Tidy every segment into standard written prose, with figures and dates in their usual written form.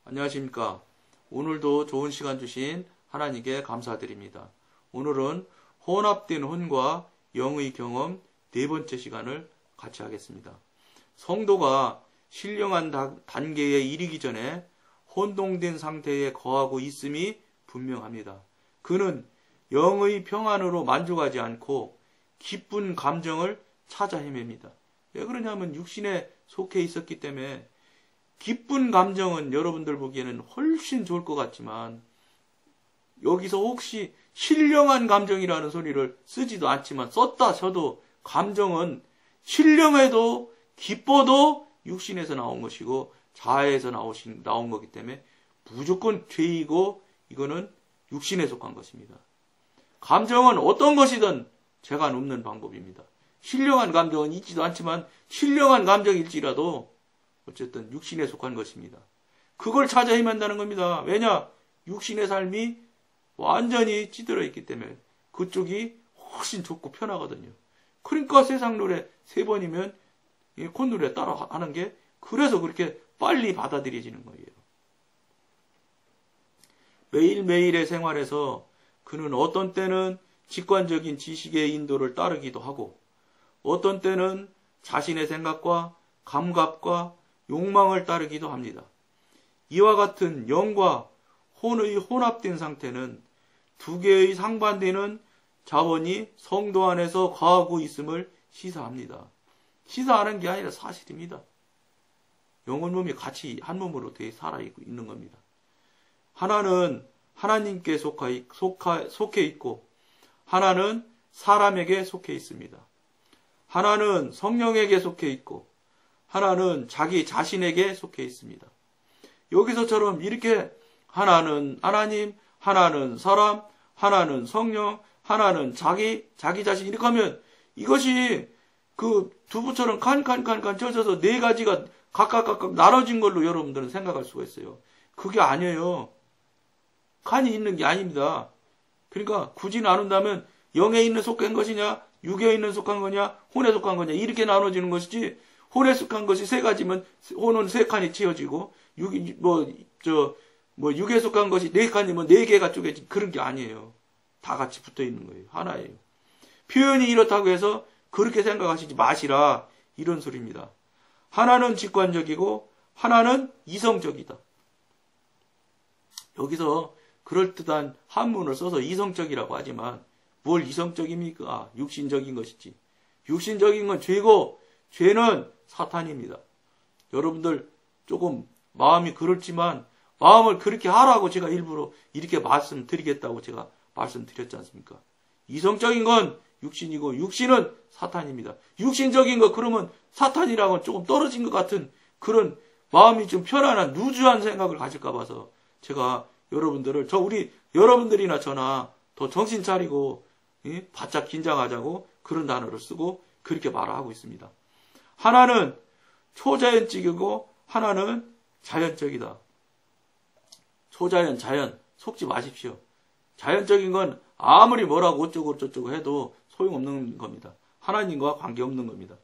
안녕하십니까. 오늘도 좋은 시간 주신 하나님께 감사드립니다. 오늘은 혼합된 혼과 영의 경험 네 번째 시간을 같이 하겠습니다. 성도가 신령한 단계에 이르기 전에 혼동된 상태에 거하고 있음이 분명합니다. 그는 영의 평안으로 만족하지 않고 기쁜 감정을 찾아 헤맵니다. 왜 그러냐면 육신에 속해 있었기 때문에 기쁜 감정은 여러분들 보기에는 훨씬 좋을 것 같지만 여기서 혹시 신령한 감정이라는 소리를 쓰지도 않지만 썼다 쳐도 감정은 신령해도 기뻐도 육신에서 나온 것이고 자아에서 나온 거기 때문에 무조건 죄이고 이거는 육신에 속한 것입니다. 감정은 어떤 것이든 죄가 없는 방법입니다. 신령한 감정은 있지도 않지만 신령한 감정일지라도 어쨌든 육신에 속한 것입니다. 그걸 찾아 헤맨다는 겁니다. 왜냐? 육신의 삶이 완전히 찌들어 있기 때문에 그쪽이 훨씬 좋고 편하거든요. 그러니까 세상 노래 3번이면 콧노래 따라 하는 게 그래서 그렇게 빨리 받아들여지는 거예요. 매일매일의 생활에서 그는 어떤 때는 직관적인 지식의 인도를 따르기도 하고 어떤 때는 자신의 생각과 감각과 욕망을 따르기도 합니다. 이와 같은 영과 혼의 혼합된 상태는 두 개의 상반되는 자원이 성도 안에서 거하고 있음을 시사합니다. 시사하는 게 아니라 사실입니다. 영혼 몸이 같이 한 몸으로 되어 살아있는 겁니다. 하나는 하나님께 속해 있고 하나는 사람에게 속해 있습니다. 하나는 성령에게 속해 있고 하나는 자기 자신에게 속해 있습니다. 여기서처럼 이렇게 하나는 하나님, 하나는 사람, 하나는 성령, 하나는 자기 자신 이렇게 하면 이것이 그 두부처럼 칸칸칸칸 쪄져서 4가지가 각각 나눠진 걸로 여러분들은 생각할 수가 있어요. 그게 아니에요. 칸이 있는 게 아닙니다. 그러니까 굳이 나눈다면 영에 있는 속한 것이냐, 육에 있는 속한 거냐, 혼에 속한 거냐 이렇게 나눠지는 것이지 혼에 속한 것이 3가지면 혼은 3칸이 치어지고 육에 속한 것이 4칸이면 4개가 쪼개진 그런 게 아니에요. 다 같이 붙어 있는 거예요. 하나예요. 표현이 이렇다고 해서 그렇게 생각하시지 마시라 이런 소리입니다. 하나는 직관적이고 하나는 이성적이다. 여기서 그럴듯한 한문을 써서 이성적이라고 하지만 뭘 이성적입니까? 육신적인 것이지. 육신적인 건 죄고 죄는 사탄입니다. 여러분들 조금 마음이 그렇지만 마음을 그렇게 하라고 제가 일부러 이렇게 말씀드리겠다고 제가 말씀드렸지 않습니까? 이성적인 건 육신이고 육신은 사탄입니다. 육신적인 거 그러면 사탄이랑은 조금 떨어진 것 같은 그런 마음이 좀 편안한 루즈한 생각을 가질까 봐서 제가 여러분들을 우리 여러분들이나 저나 더 정신 차리고 바짝 긴장하자고 그런 단어를 쓰고 그렇게 말하고 있습니다. 하나는 초자연적이고 하나는 자연적이다. 초자연, 자연 속지 마십시오. 자연적인 건 아무리 뭐라고 어쩌고 해도 소용없는 겁니다. 하나님과 관계없는 겁니다.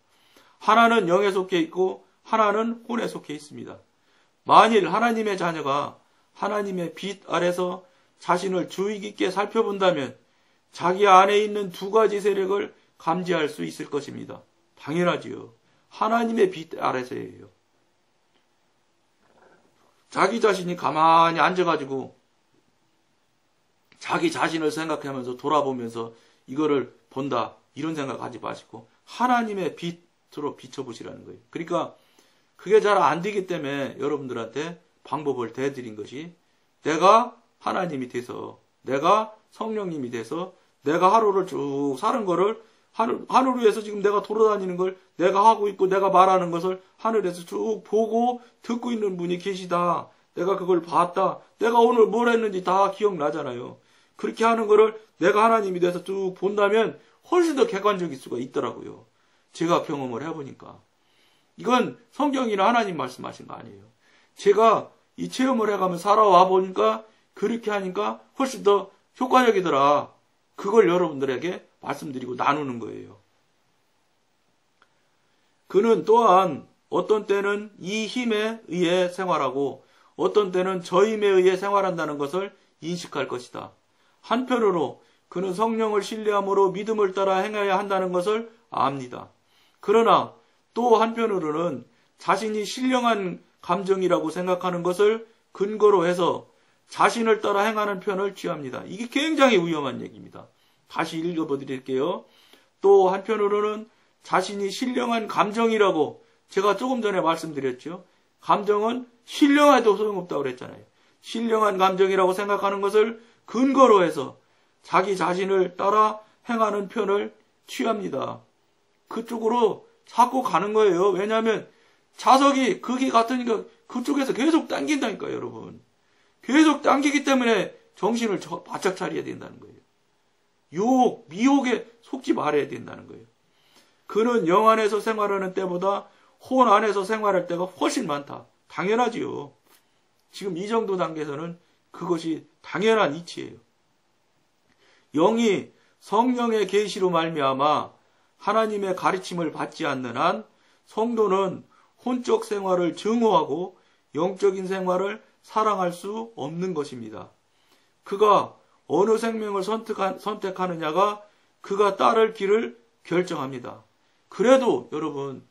하나는 영에 속해 있고 하나는 혼에 속해 있습니다. 만일 하나님의 자녀가 하나님의 빛 아래서 자신을 주의 깊게 살펴본다면 자기 안에 있는 2가지 세력을 감지할 수 있을 것입니다. 당연하지요. 하나님의 빛 아래서예요. 자기 자신이 가만히 앉아가지고 자기 자신을 생각하면서 돌아보면서 이거를 본다 이런 생각하지 마시고 하나님의 빛으로 비춰보시라는 거예요. 그러니까 그게 잘 안 되기 때문에 여러분들한테 방법을 대드린 것이 내가 하나님이 돼서 내가 성령님이 돼서 내가 하루를 쭉 사는 거를 하늘 위에서 지금 내가 돌아다니는 걸 내가 하고 있고 내가 말하는 것을 하늘에서 쭉 보고 듣고 있는 분이 계시다. 내가 그걸 봤다. 내가 오늘 뭘 했는지 다 기억나잖아요. 그렇게 하는 거를 내가 하나님이 돼서 쭉 본다면 훨씬 더 객관적일 수가 있더라고요. 제가 경험을 해보니까. 이건 성경이나 하나님 말씀하신 거 아니에요. 제가 이 체험을 해가면 살아와 보니까 그렇게 하니까 훨씬 더 효과적이더라. 그걸 여러분들에게 말씀드리고 나누는 거예요. 그는 또한 어떤 때는 이 힘에 의해 생활하고 어떤 때는 저임에 의해 생활한다는 것을 인식할 것이다. 한편으로 그는 성령을 신뢰함으로 믿음을 따라 행해야 한다는 것을 압니다. 그러나 또 한편으로는 자신이 신령한 감정이라고 생각하는 것을 근거로 해서 자신을 따라 행하는 편을 취합니다. 이게 굉장히 위험한 얘기입니다. 다시 읽어드릴게요. 또 한편으로는 자신이 신령한 감정이라고 제가 조금 전에 말씀드렸죠. 감정은 신령해도 소용없다고 그랬잖아요. 신령한 감정이라고 생각하는 것을 근거로 해서 자기 자신을 따라 행하는 편을 취합니다. 그쪽으로 자꾸 가는 거예요. 왜냐하면 자석이 극이 같으니까 그쪽에서 계속 당긴다니까요, 여러분. 계속 당기기 때문에 정신을 바짝 차려야 된다는 거예요. 유혹, 미혹에 속지 말아야 된다는 거예요. 그는 영 안에서 생활하는 때보다 혼 안에서 생활할 때가 훨씬 많다. 당연하지요. 지금 이 정도 단계에서는 그것이 당연한 이치예요. 영이 성령의 계시로 말미암아 하나님의 가르침을 받지 않는 한 성도는 혼적 생활을 증오하고 영적인 생활을 사랑할 수 없는 것입니다. 그가 어느 생명을 선택하느냐가 그가 따를 길을 결정합니다. 그래도 여러분,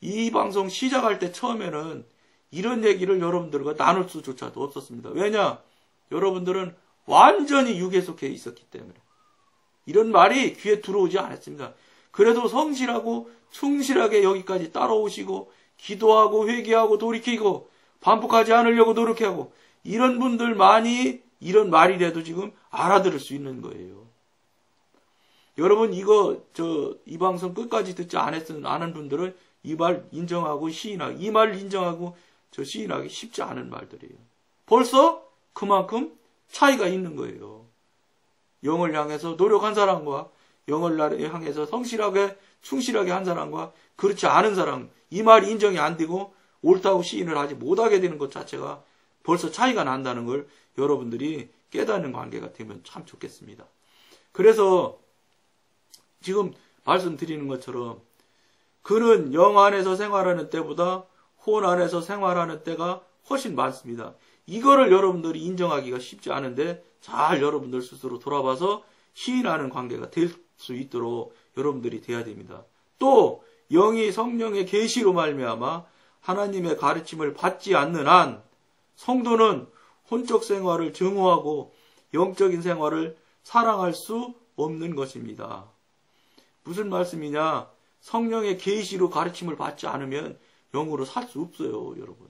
이 방송 시작할 때 처음에는 이런 얘기를 여러분들과 나눌 수조차도 없었습니다. 왜냐? 여러분들은 완전히 육에 속해 있었기 때문에. 이런 말이 귀에 들어오지 않았습니다. 그래도 성실하고 충실하게 여기까지 따라오시고 기도하고 회개하고 돌이키고 반복하지 않으려고 노력하고 이런 분들만이 이런 말이라도 지금 알아들을 수 있는 거예요. 여러분 이 방송 끝까지 듣지 않은 분들은 이 말 인정하고 시인하기, 이 말 인정하고 시인하기 쉽지 않은 말들이에요. 벌써 그만큼 차이가 있는 거예요. 영을 향해서 노력한 사람과 영을 향해서 성실하게 충실하게 한 사람과 그렇지 않은 사람, 이 말이 인정이 안 되고 옳다고 시인을 하지 못하게 되는 것 자체가 벌써 차이가 난다는 걸 여러분들이 깨닫는 관계가 되면 참 좋겠습니다. 그래서 지금 말씀드리는 것처럼 그는 영 안에서 생활하는 때보다 혼 안에서 생활하는 때가 훨씬 많습니다. 이거를 여러분들이 인정하기가 쉽지 않은데 잘 여러분들 스스로 돌아봐서 시인하는 관계가 될 수 있도록 여러분들이 돼야 됩니다. 또 영이 성령의 계시로 말미암아 하나님의 가르침을 받지 않는 한 성도는 혼적 생활을 증오하고 영적인 생활을 사랑할 수 없는 것입니다. 무슨 말씀이냐? 성령의 계시로 가르침을 받지 않으면 영으로 살 수 없어요, 여러분.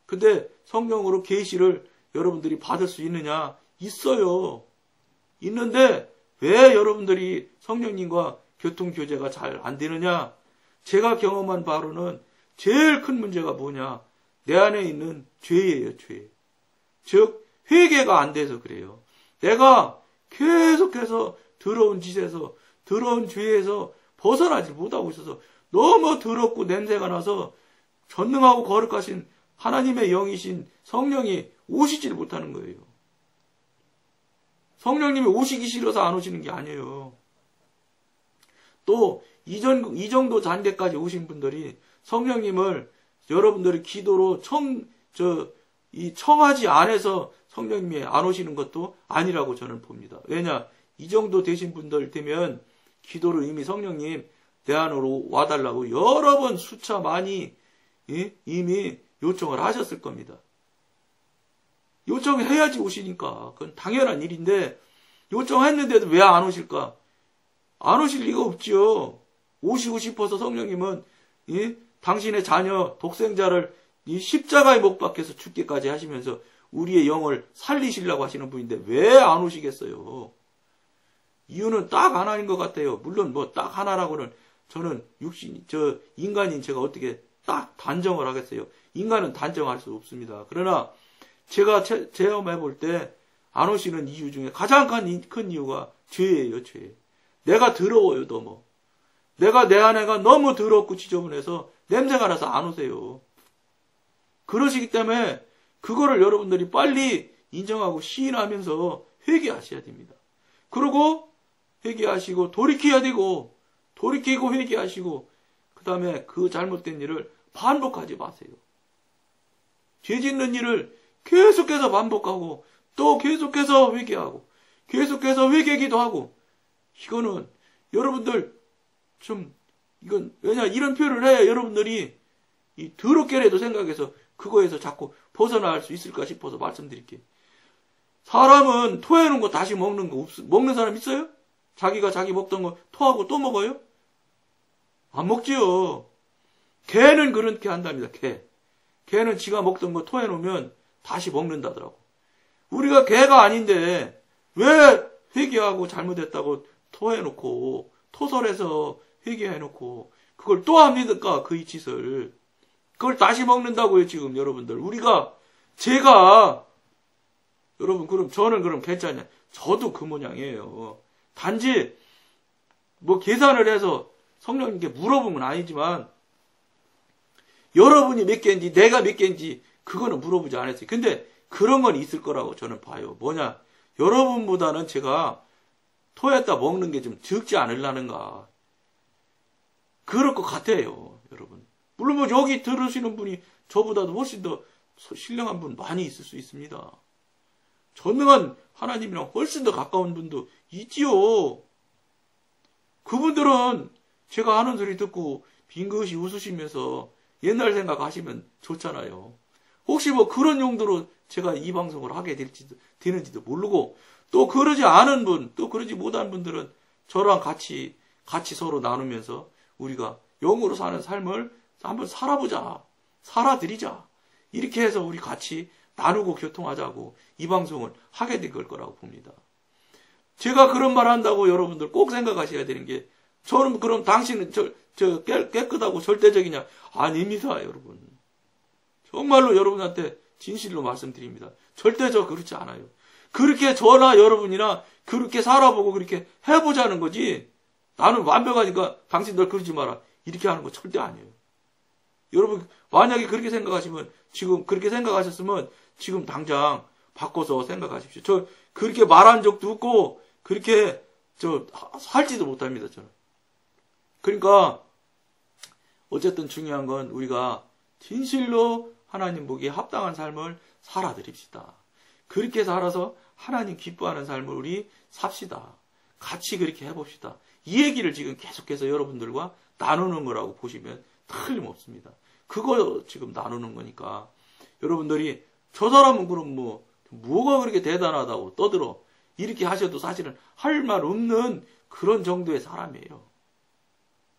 근데 성령으로 계시를 여러분들이 받을 수 있느냐? 있어요. 있는데 왜 여러분들이 성령님과 교통교제가 잘 안 되느냐? 제가 경험한 바로는 제일 큰 문제가 뭐냐? 내 안에 있는 죄예요, 죄. 즉 회개가 안 돼서 그래요. 내가 계속해서 더러운 짓에서 더러운 죄에서 벗어나지 못하고 있어서 너무 더럽고 냄새가 나서 전능하고 거룩하신 하나님의 영이신 성령이 오시질 못하는 거예요. 성령님이 오시기 싫어서 안 오시는 게 아니에요. 또 이 정도 단계까지 오신 분들이 성령님을 여러분들이 기도로 청하지 않아서 성령님이 안 오시는 것도 아니라고 저는 봅니다. 왜냐? 이 정도 되신 분들 되면 기도를 이미 성령님 내 안으로 와달라고 여러 번 수차 많이 이미 요청을 하셨을 겁니다. 요청해야지 오시니까 그건 당연한 일인데 요청했는데도 왜 안 오실까? 안 오실 리가 없지요. 오시고 싶어서 성령님은 당신의 자녀 독생자를 이 십자가에 못 박혀서 죽기까지 하시면서 우리의 영을 살리시려고 하시는 분인데 왜 안 오시겠어요? 이유는 딱 하나인 것 같아요. 물론 뭐 딱 하나라고는 저는 인간인 제가 어떻게 딱 단정을 하겠어요. 인간은 단정할 수 없습니다. 그러나 제가 체험해 볼 때 안 오시는 이유 중에 가장 큰 이유가 죄예요, 죄. 내가 더러워요, 너무. 내가 내 안에가 너무 더럽고 지저분해서 냄새가 나서 안 오세요. 그러시기 때문에 그거를 여러분들이 빨리 인정하고 시인하면서 회개하셔야 됩니다. 그리고 회개하시고 돌이켜야 되고 돌이키고 회개하시고 그 다음에 그 잘못된 일을 반복하지 마세요. 죄 짓는 일을 계속해서 반복하고 또 계속해서 회개하고 계속해서 회개기도 하고 이거는 여러분들 이건 왜냐 이런 표현을 해야 여러분들이 이 더럽게라도 생각해서 그거에서 자꾸 벗어날 수 있을까 싶어서 말씀드릴게요. 사람은 토해놓은 거 다시 먹는 사람 있어요? 자기가 자기 먹던 거 토하고 또 먹어요? 안 먹지요. 개는 그렇게 한답니다. 개는 지가 먹던 거 토해놓으면 다시 먹는다더라고. 우리가 개가 아닌데 왜 회개하고 잘못했다고 토해놓고 토설해서 회개해놓고 그걸 또 합니까? 그 짓을. 그걸 다시 먹는다고요, 지금 여러분들. 여러분, 그럼 저는 그럼 괜찮냐? 저도 그 모양이에요. 단지, 계산을 해서 성령님께 물어본 건 아니지만, 여러분이 몇 개인지, 내가 몇 개인지, 그거는 물어보지 않았어요. 근데 그런 건 있을 거라고 저는 봐요. 뭐냐? 여러분보다는 제가 토했다 먹는 게 좀 적지 않으려는가. 그럴 것 같아요, 여러분. 물론 여기 들으시는 분이 저보다도 훨씬 더 신령한 분 많이 있을 수 있습니다. 전능한 하나님이랑 훨씬 더 가까운 분도 있지요. 그분들은 제가 하는 소리 듣고 빙긋이 웃으시면서 옛날 생각하시면 좋잖아요. 혹시 그런 용도로 제가 이 방송을 하게 되는지도 모르고 또 그러지 않은 분, 또 그러지 못한 분들은 저랑 같이 서로 나누면서 우리가 영으로 사는 삶을 한번 살아보자. 살아드리자. 이렇게 해서 우리 같이 나누고 교통하자고 이 방송을 하게 된 걸 거라고 봅니다. 제가 그런 말 한다고 여러분들 꼭 생각하셔야 되는 게 저는 그럼 당신은 깨끗하고 절대적이냐? 아닙니다, 여러분. 정말로 여러분한테 진실로 말씀드립니다. 절대 그렇지 않아요. 그렇게 저나 여러분이나 그렇게 살아보고 그렇게 해보자는 거지. 나는 완벽하니까 당신들 그러지 마라. 이렇게 하는 거 절대 아니에요. 여러분 만약에 그렇게 생각하시면 지금 그렇게 생각하셨으면 지금 당장 바꿔서 생각하십시오. 저 그렇게 말한 적도 없고 그렇게 살지도 못합니다. 저는. 그러니까 어쨌든 중요한 건 우리가 진실로 하나님 보기에 합당한 삶을 살아드립시다. 그렇게 살아서 하나님 기뻐하는 삶을 우리 삽시다. 같이 그렇게 해봅시다. 이 얘기를 지금 계속해서 여러분들과 나누는 거라고 보시면 틀림없습니다. 그거 지금 나누는 거니까 여러분들이 저 사람은 그럼 뭐가 그렇게 대단하다고 떠들어 이렇게 하셔도 사실은 할 말 없는 그런 정도의 사람이에요.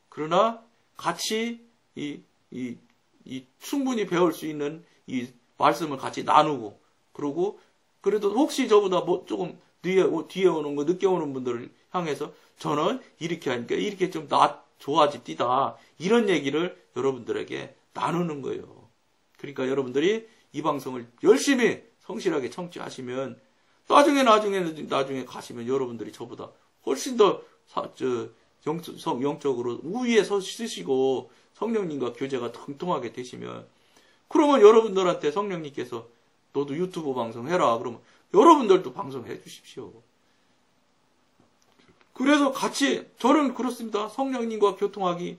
그러나 같이 충분히 배울 수 있는 이 말씀을 같이 나누고 그러고 그래도 혹시 저보다 조금 뒤에 오는 거 늦게 오는 분들을 향해서 저는 이렇게 하니까 이렇게 좀 좋아집디다. 이런 얘기를 여러분들에게 나누는 거예요. 그러니까 여러분들이 이 방송을 열심히 성실하게 청취하시면 나중에 가시면 여러분들이 저보다 훨씬 더 영적으로 우위에 서시고 성령님과 교제가 통통하게 되시면 그러면 여러분들한테 성령님께서 너도 유튜브 방송 해라. 그러면 여러분들도 방송해 주십시오. 그래서 저는 그렇습니다. 성령님과 교통하기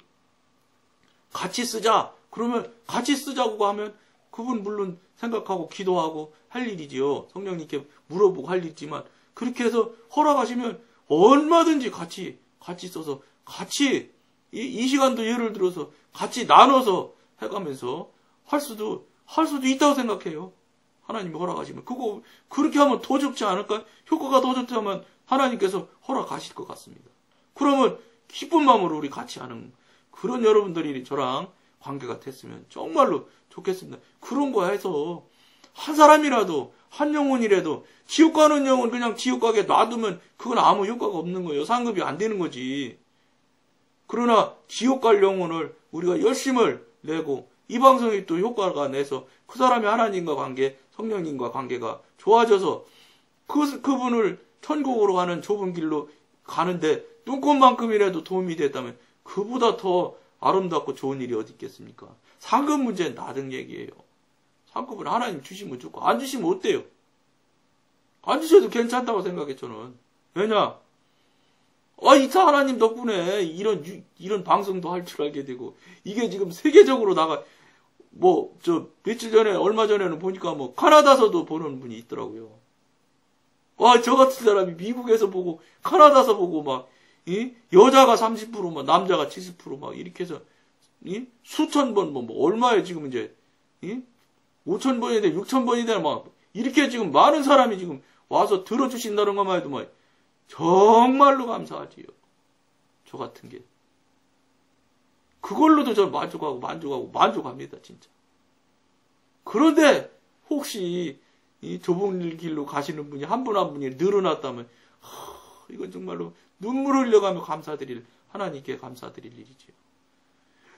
같이 쓰자. 그러면 같이 쓰자고 하면 그분 물론 생각하고 기도하고 할 일이지요. 성령님께 물어보고 할 일이지만 그렇게 해서 허락하시면 얼마든지 같이 써서 같이 이 시간도 예를 들어서 같이 나눠서 해가면서 할 수도 있다고 생각해요. 하나님이 허락하시면 그렇게 하면 더 좋지 않을까? 효과가 더 좋다면 하나님께서 허락하실 것 같습니다. 그러면 기쁜 마음으로 우리 같이 하는 그런 여러분들이 저랑 관계가 됐으면 정말로 좋겠습니다. 그런 거 해서 한 사람이라도 한 영혼이라도 지옥 가는 영혼 그냥 지옥 가게 놔두면 그건 아무 효과가 없는 거예요. 상급이 안 되는 거지. 그러나 지옥 갈 영혼을 우리가 열심을 내고 이 방송이 또 효과가 내서 그 사람이 하나님과 관계, 성령님과 관계가 좋아져서 그분을 천국으로 가는 좁은 길로 가는데 눈꽃만큼이라도 도움이 됐다면 그보다 더 아름답고 좋은 일이 어디 있겠습니까? 상급 문제는 나등 얘기예요. 상급은 하나님 주시면 좋고 안 주시면 어때요? 안 주셔도 괜찮다고 생각해 저는. 왜냐? 이차 하나님 덕분에 이런 방송도 할 줄 알게 되고 이게 지금 세계적으로 며칠 전에, 얼마 전에는 보니까 카나다서도 보는 분이 있더라고요. 와, 저 같은 사람이 미국에서 보고, 카나다서 보고 여자가 30%, 남자가 70%, 이렇게 해서, 수천 번, 얼마에 지금 이제, 5천 번이 돼, 6천 번이 돼, 이렇게 지금 많은 사람이 지금 와서 들어주신다는 것만 해도 정말로 감사하지요. 저 같은 게. 그걸로도 저는 만족합니다, 진짜. 그런데, 혹시, 이 좁은 길로 가시는 분이 한 분 한 분이 늘어났다면, 이건 정말로 눈물을 흘려가며 하나님께 감사드릴 일이지요.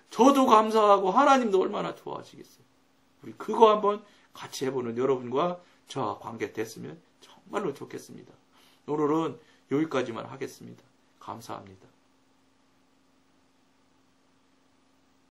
저도 감사하고 하나님도 얼마나 좋아하시겠어요. 우리 그거 한번 같이 해보는 여러분과 저와 관계 됐으면 정말로 좋겠습니다. 오늘은 여기까지만 하겠습니다. 감사합니다.